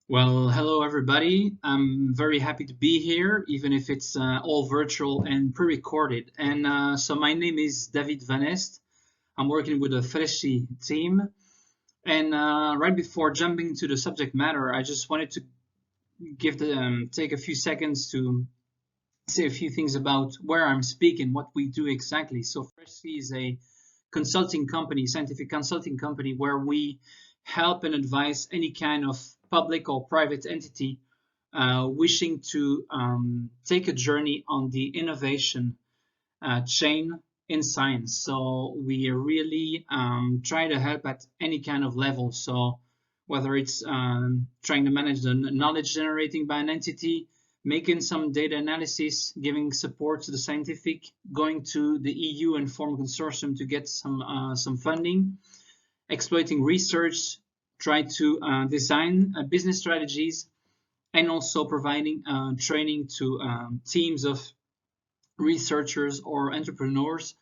Well, hello everybody. I'm very happy to be here, even if it's all virtual and pre-recorded. So my name is David Vanneste. I'm working with the FRESCI team. And right before jumping into the subject matter, I just wanted to take a few seconds to say a few things about where I'm speaking, what we do exactly. So FRESCI is a consulting company, scientific consulting company, where we help and advise any kind of public or private entity wishing to take a journey on the innovation chain in science. So we really try to help at any kind of level. So whether it's trying to manage the knowledge generating by an entity, making some data analysis, giving support to the scientific, going to the EU and form a consortium to get some funding, exploiting research, try to design business strategies, and also providing training to teams of researchers or entrepreneurs,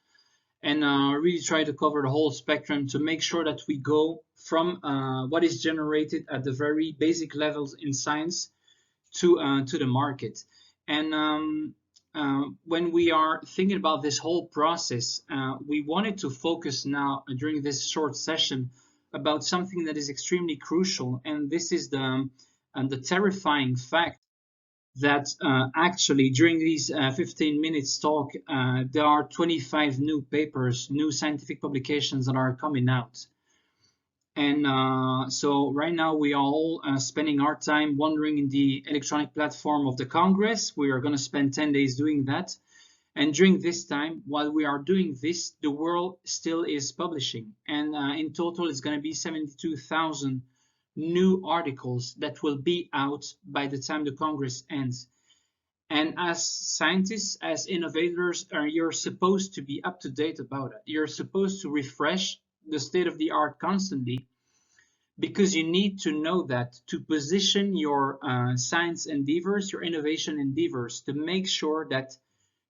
and really try to cover the whole spectrum to make sure that we go from what is generated at the very basic levels in science to the market. And when we are thinking about this whole process, we wanted to focus now during this short session about something that is extremely crucial, and this is the terrifying fact that actually during these 15 minutes talk, there are 25 new papers, new scientific publications that are coming out. And so right now we are all spending our time wandering in the electronic platform of the Congress. We are going to spend 10 days doing that. And during this time, while we are doing this, the world still is publishing. And in total, it's going to be 72,000 new articles that will be out by the time the Congress ends. And as scientists, as innovators, you're supposed to be up to date about it. You're supposed to refresh the state of the art constantly, because you need to know that to position your science endeavors, your innovation endeavors, to make sure that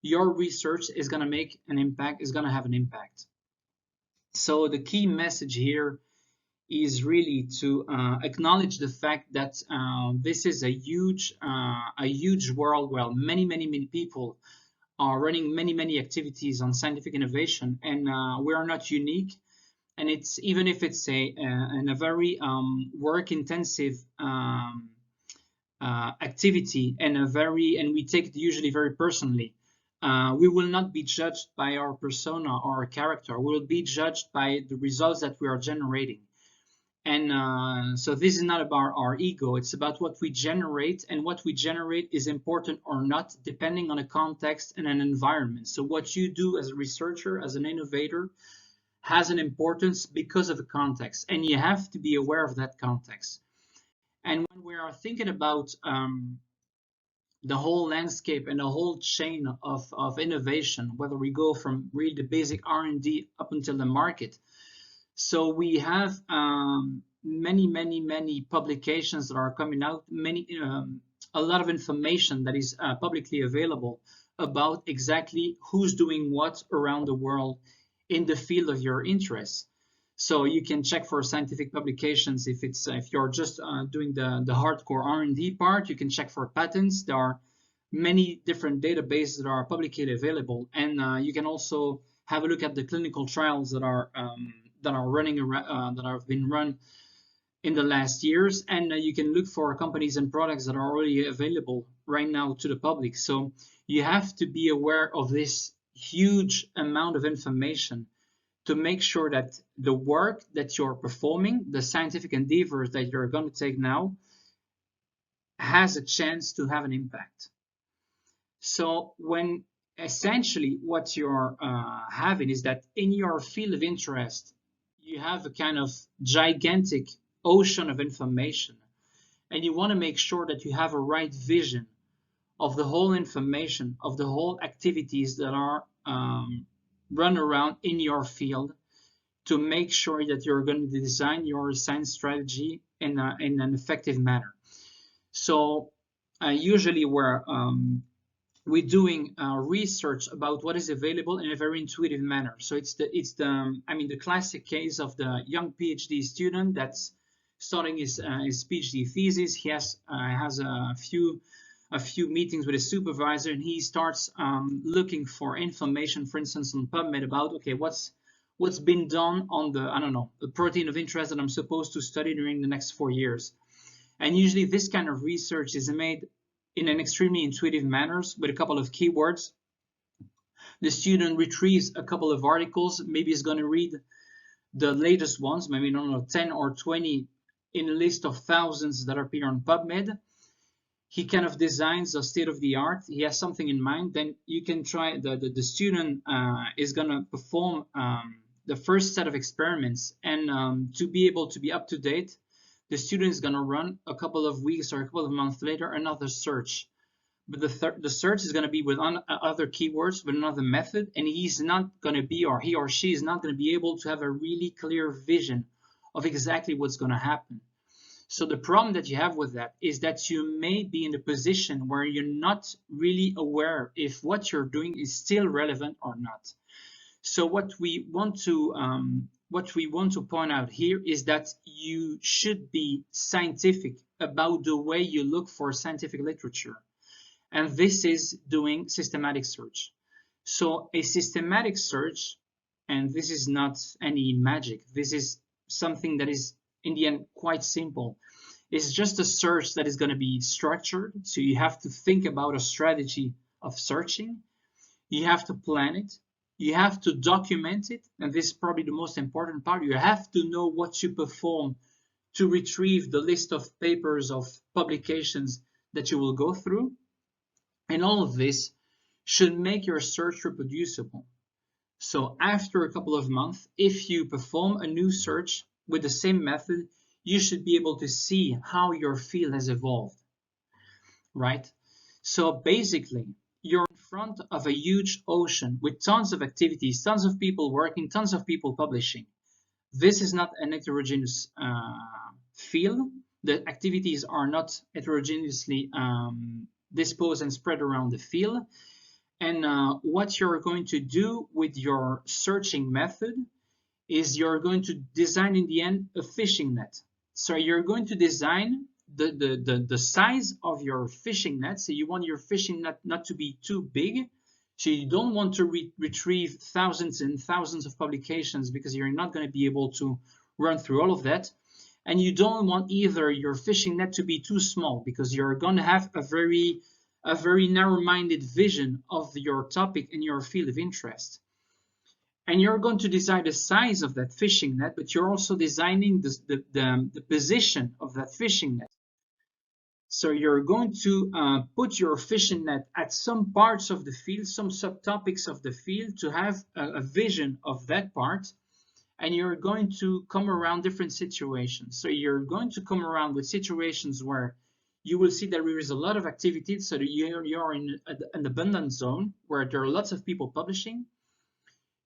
your research is going to make an impact, is going to have an impact. So the key message here is really to acknowledge the fact that this is a huge world where many people are running many activities on scientific innovation, and we are not unique. And it's even if it's a very work intensive activity and we take it usually very personally. We will not be judged by our persona or our character. We will be judged by the results that we are generating. And so this is not about our ego. It's about what we generate, and what we generate is important or not, depending on a context and an environment. So what you do as a researcher, as an innovator, has an importance because of the context, and you have to be aware of that context. And when we are thinking about the whole landscape and the whole chain of innovation, whether we go from really the basic R&D up until the market, so we have many publications that are coming out, a lot of information that is publicly available about exactly who's doing what around the world in the field of your interest. So you can check for scientific publications if you're just doing the hardcore R&D part. You can check for patents. There are many different databases that are publicly available, and you can also have a look at the clinical trials that are running around, that have been run in the last years, and you can look for companies and products that are already available right now to the public. So you have to be aware of this huge amount of information to make sure that the work that you're performing, the scientific endeavors that you're going to take now, has a chance to have an impact. So when essentially what you're having is that in your field of interest, you have a kind of gigantic ocean of information, and you want to make sure that you have a right vision of the whole information, of the whole activities that are run around in your field, to make sure that you're going to design your science strategy in an effective manner. So usually we're doing research about what is available in a very intuitive manner. So it's the classic case of the young PhD student that's starting his PhD thesis. He has a few meetings with his supervisor, and he starts looking for information, for instance, on PubMed about, okay, what's been done on the, I don't know, the protein of interest that I'm supposed to study during the next 4 years. And usually this kind of research is made in an extremely intuitive manner with a couple of keywords. The student retrieves a couple of articles, maybe he's going to read the latest ones, maybe, I don't know, 10 or 20 in a list of thousands that appear on PubMed. He kind of designs a state of the art. He has something in mind. Then you can try, the student is going to perform the first set of experiments. And to be able to be up to date, the student is going to run a couple of weeks or a couple of months later another search. But the search is going to be with other keywords, with another method, and he's not going to be, or he or she is not going to be able to have a really clear vision of exactly what's going to happen. So the problem that you have with that is that you may be in a position where you're not really aware if what you're doing is still relevant or not. So what we want to point out here is that you should be scientific about the way you look for scientific literature. And this is doing systematic search. So a systematic search, and this is not any magic, this is something that is in the end quite simple. It's just a search that is going to be structured. So you have to think about a strategy of searching. You have to plan it. You have to document it. And this is probably the most important part. You have to know what you perform to retrieve the list of papers, of publications that you will go through. And all of this should make your search reproducible. So after a couple of months, if you perform a new search with the same method, you should be able to see how your field has evolved, right? So basically, you're in front of a huge ocean with tons of activities, tons of people working, tons of people publishing. This is not an heterogeneous field. The activities are not heterogeneously disposed and spread around the field. And what you're going to do with your searching method is you're going to design in the end a fishing net. So you're going to design the size of your fishing net. So you want your fishing net not to be too big. So you don't want to retrieve thousands and thousands of publications because you're not going to be able to run through all of that. And you don't want either your fishing net to be too small because you're going to have a very narrow-minded vision of your topic and your field of interest. And you're going to design the size of that fishing net, but you're also designing the position of that fishing net. So you're going to put your fishing net at some parts of the field, some subtopics of the field to have a vision of that part. And you're going to come around different situations. So you're going to come around with situations where you will see that there is a lot of activity. So that you're in an abundant zone where there are lots of people publishing.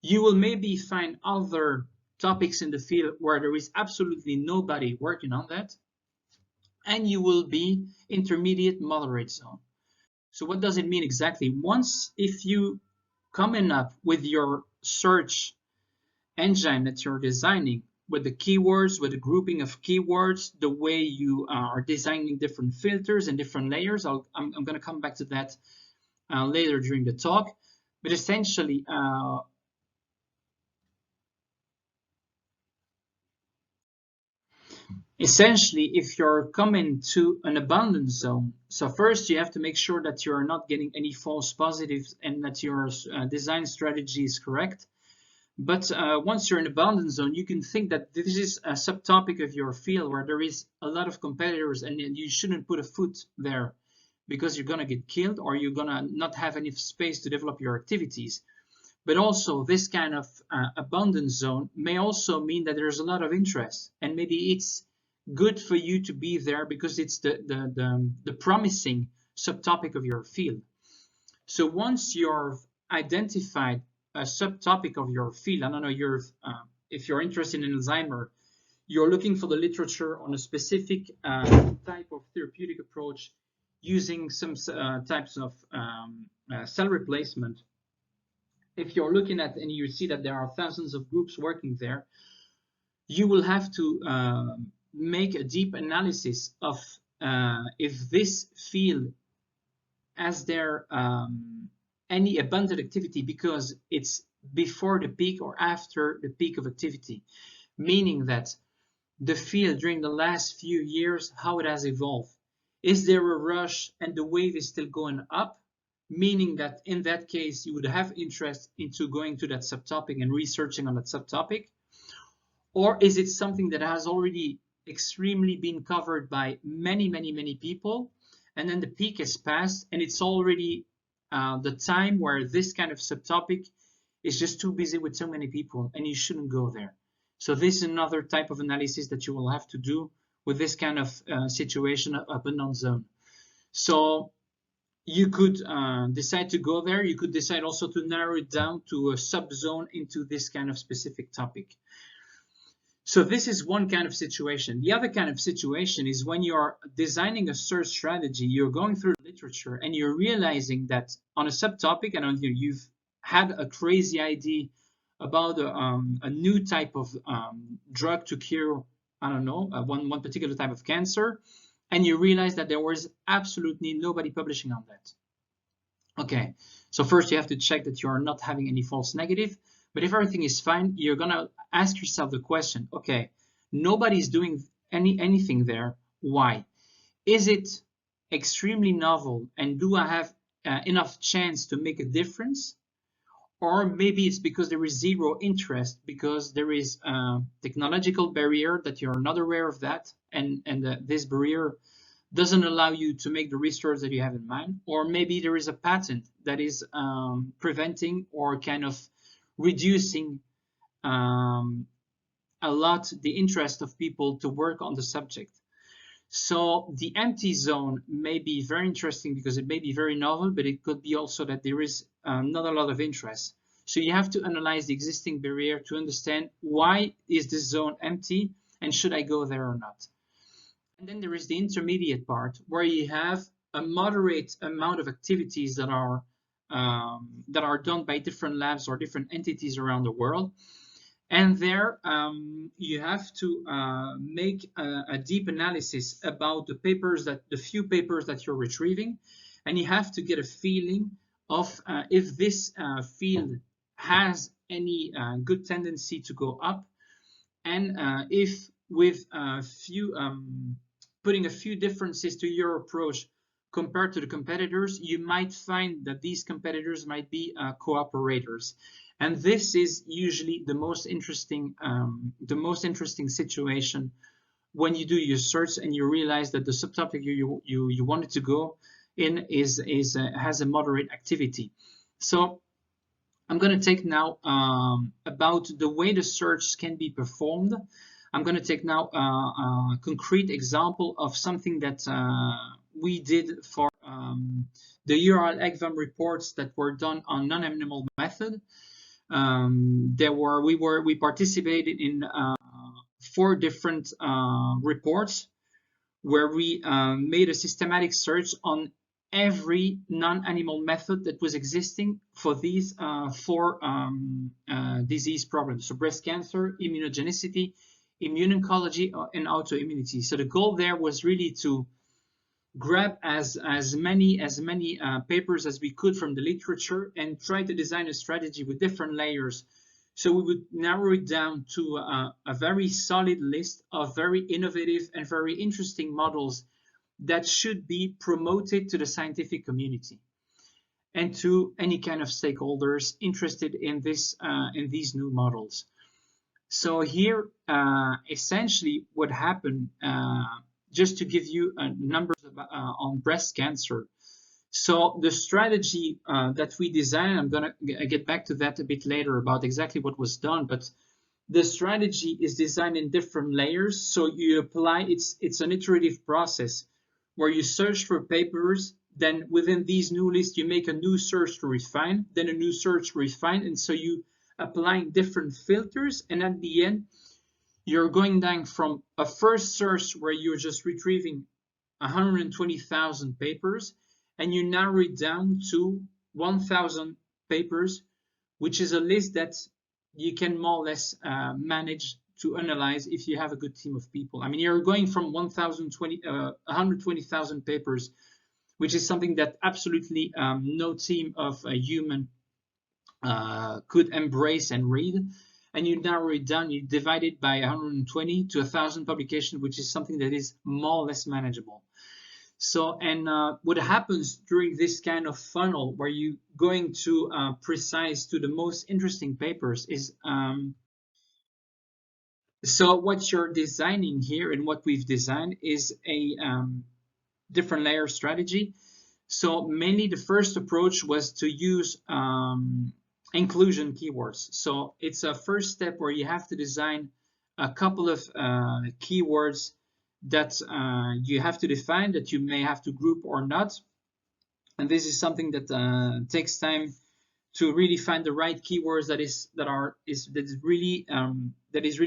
You will maybe find other topics in the field where there is absolutely nobody working on that. And you will be intermediate moderate zone. So what does it mean exactly? Once, if you coming up with your search engine that you're designing, with the keywords, with the grouping of keywords, the way you are designing different filters and different layers, I'm going to come back to that later during the talk. But essentially, if you're coming to an abundance zone, so first you have to make sure that you're not getting any false positives and that your design strategy is correct. But once you're in abundance zone, you can think that this is a subtopic of your field where there is a lot of competitors and you shouldn't put a foot there because you're going to get killed or you're going to not have any space to develop your activities. But also this kind of abundance zone may also mean that there's a lot of interest and maybe it's good for you to be there because it's the promising subtopic of your field. So once you've identified a subtopic of your field, I don't know, if you're interested in Alzheimer, you're looking for the literature on a specific type of therapeutic approach using some types of cell replacement. If you're looking at and you see that there are thousands of groups working there, you will have to make a deep analysis of if this field has there any abundant activity because it's before the peak or after the peak of activity, meaning that the field during the last few years, how it has evolved. Is there a rush and the wave is still going up? Meaning that in that case, you would have interest into going to that subtopic and researching on that subtopic? Or is it something that has already extremely been covered by many people, and then the peak has passed and it's already the time where this kind of subtopic is just too busy with so many people and you shouldn't go there? So this is another type of analysis that you will have to do with this kind of situation, abundant zone. So you could decide to go there. You could decide also to narrow it down to a subzone into this kind of specific topic. So this is one kind of situation. The other kind of situation is when you're designing a search strategy, you're going through literature and you're realizing that on a subtopic, and you've had a crazy idea about a new type of drug to cure, I don't know, one particular type of cancer, and you realize that there was absolutely nobody publishing on that. Okay, so first you have to check that you are not having any false negative. But if everything is fine, you're gonna ask yourself the question, okay, nobody's doing anything there. Why? Is it extremely novel and do I have enough chance to make a difference? Or maybe it's because there is zero interest, because there is a technological barrier that you're not aware of that, and this barrier doesn't allow you to make the research that you have in mind. Or maybe there is a patent that is preventing or kind of reducing a lot the interest of people to work on the subject. So the empty zone may be very interesting because it may be very novel, but it could be also that there is not a lot of interest. So you have to analyze the existing barrier to understand why is this zone empty and should I go there or not. And then there is the intermediate part where you have a moderate amount of activities that are done by different labs or different entities around the world. And there you have to make a deep analysis about the few papers that you're retrieving, and you have to get a feeling of if this field has any good tendency to go up, and if with putting a few differences to your approach compared to the competitors, you might find that these competitors might be cooperators. And this is usually the most interesting situation when you do your search and you realize that the subtopic you wanted to go in has a moderate activity. So I'm going to take now about the way the search can be performed. I'm going to take now a concrete example of something that we did for the URL ECVAM reports that were done on non-animal method. We participated in 4 different reports where we made a systematic search on every non-animal method that was existing for these 4 disease problems. So breast cancer, immunogenicity, immune oncology, and autoimmunity. So the goal there was really to grab as many papers as we could from the literature and try to design a strategy with different layers. So we would narrow it down to a very solid list of very innovative and very interesting models that should be promoted to the scientific community and to any kind of stakeholders interested in these new models. So here, essentially what happened, just to give you numbers on breast cancer. So the strategy that we designed, I'm going to get back to that a bit later about exactly what was done, but the strategy is designed in different layers. So you apply, it's an iterative process where you search for papers, then within these new lists, you make a new search to refine, then a new search to refine, and so you applying different filters, and at the end, you're going down from a first search where you're just retrieving 120,000 papers, and you narrow it down to 1,000 papers, which is a list that you can more or less manage to analyze if you have a good team of people. I mean, you're going from 120,000 papers, which is something that absolutely no team of a human could embrace and read. And you narrow it down, you divide it by 120 to 1,000 publications, which is something that is more or less manageable. So, and what happens during this kind of funnel where you're going to precise to the most interesting papers is, so what you're designing here and what we've designed is a different layer strategy. So mainly the first approach was to use inclusion keywords. So it's a first step where you have to design a couple of keywords that you have to define, that you may have to group or not. And this is something that takes time to really find the right keywords that is really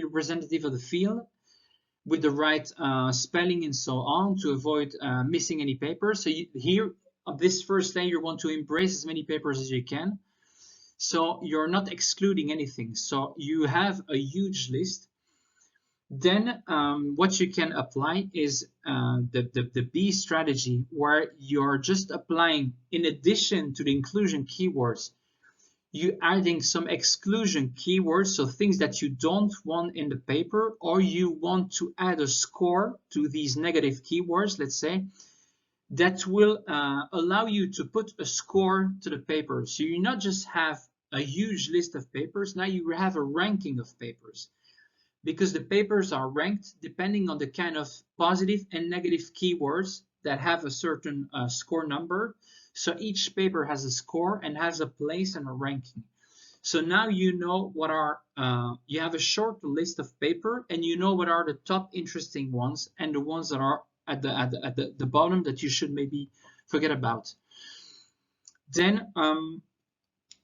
representative of the field, with the right spelling and so on, to avoid missing any papers. So here, on this first layer, you want to embrace as many papers as you can. So you're not excluding anything. So you have a huge list. Then what you can apply is the B strategy, where you're just applying, in addition to the inclusion keywords, you adding some exclusion keywords, so things that you don't want in the paper, or you want to add a score to these negative keywords, let's say, that will allow you to put a score to the paper. So you not just have a huge list of papers, now you have a ranking of papers, because the papers are ranked depending on the kind of positive and negative keywords that have a certain score number. So each paper has a score and has a place and a ranking. So now you know what are, you have a short list of paper, and you know what are the top interesting ones and the ones that are at the bottom that you should maybe forget about. Then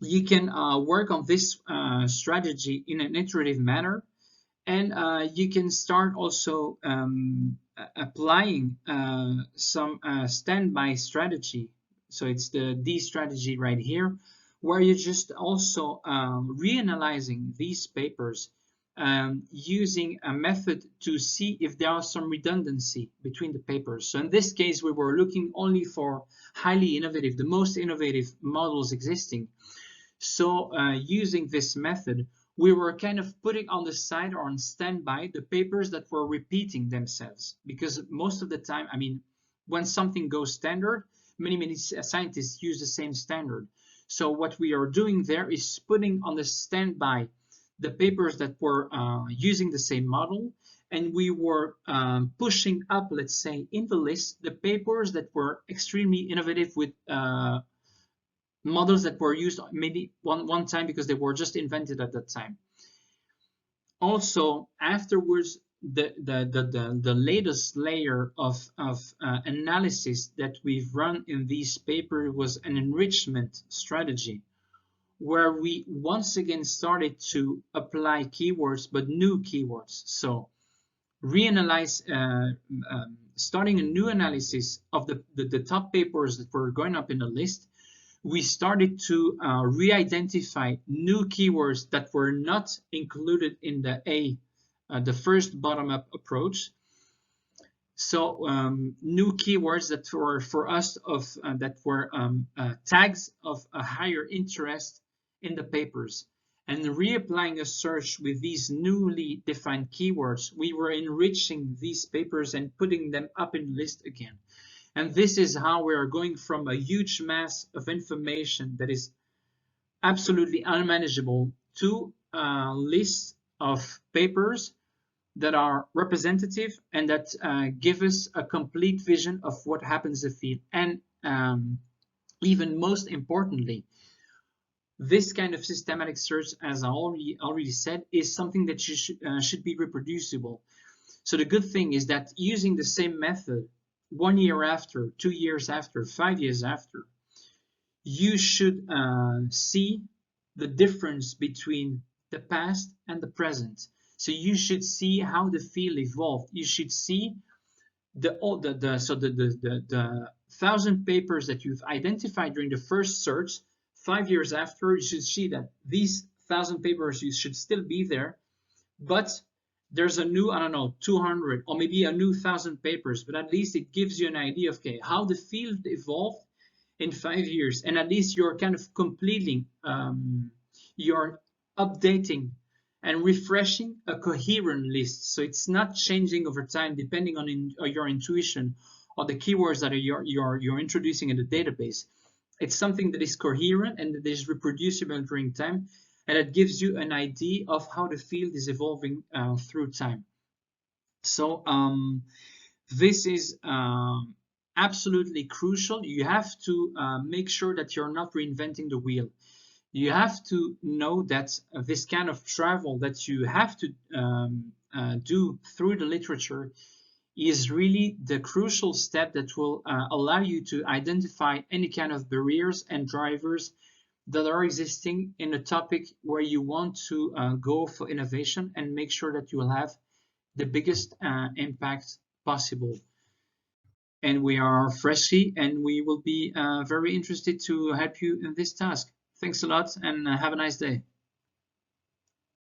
you can work on this strategy in an iterative manner, and you can start also applying some standby strategy. So it's the D strategy right here, where you're just also reanalyzing these papers using a method to see if there are some redundancy between the papers. So in this case, we were looking only for highly innovative, the most innovative models existing. So using this method, we were kind of putting on the side or on standby the papers that were repeating themselves, because most of the time, I mean, when something goes standard, many scientists use the same standard. So what we are doing there is putting on the standby the papers that were using the same model, and we were pushing up, let's say, in the list, the papers that were extremely innovative with models that were used maybe one time because they were just invented at that time. Also, afterwards, the latest layer of analysis that we've run in this paper was an enrichment strategy, where we once again started to apply keywords, but new keywords. So reanalyze, starting a new analysis of the top papers that were going up in the list. We started to re-identify new keywords that were not included in the first bottom-up approach. So new keywords that were for us that were tags of a higher interest in the papers. And reapplying a search with these newly defined keywords, we were enriching these papers and putting them up in the list again. And this is how we are going from a huge mass of information that is absolutely unmanageable to a list of papers that are representative and that give us a complete vision of what happens in the field. And even most importantly, this kind of systematic search, as I already said, is something that should be reproducible. So the good thing is that using the same method 1 year after, 2 years after, 5 years after, you should see the difference between the past and the present. So you should see how the field evolved. You should see the 1,000 papers that you've identified during the first search. 5 years after, you should see that these 1,000 papers you should still be there, but there's a new, I don't know, 200 or maybe a new 1,000 papers, but at least it gives you an idea of, okay, how the field evolved in 5 years, and at least you're kind of completing, you're updating and refreshing a coherent list. So it's not changing over time depending on your intuition or the keywords that you're introducing in the database. It's something that is coherent and that is reproducible during time, and it gives you an idea of how the field is evolving through time. So this is absolutely crucial. You have to make sure that you're not reinventing the wheel. You have to know that this kind of travel that you have to do through the literature is really the crucial step that will allow you to identify any kind of barriers and drivers that are existing in a topic where you want to go for innovation and make sure that you will have the biggest impact possible. And we are FRESCI, and we will be very interested to help you in this task. Thanks a lot, and have a nice day.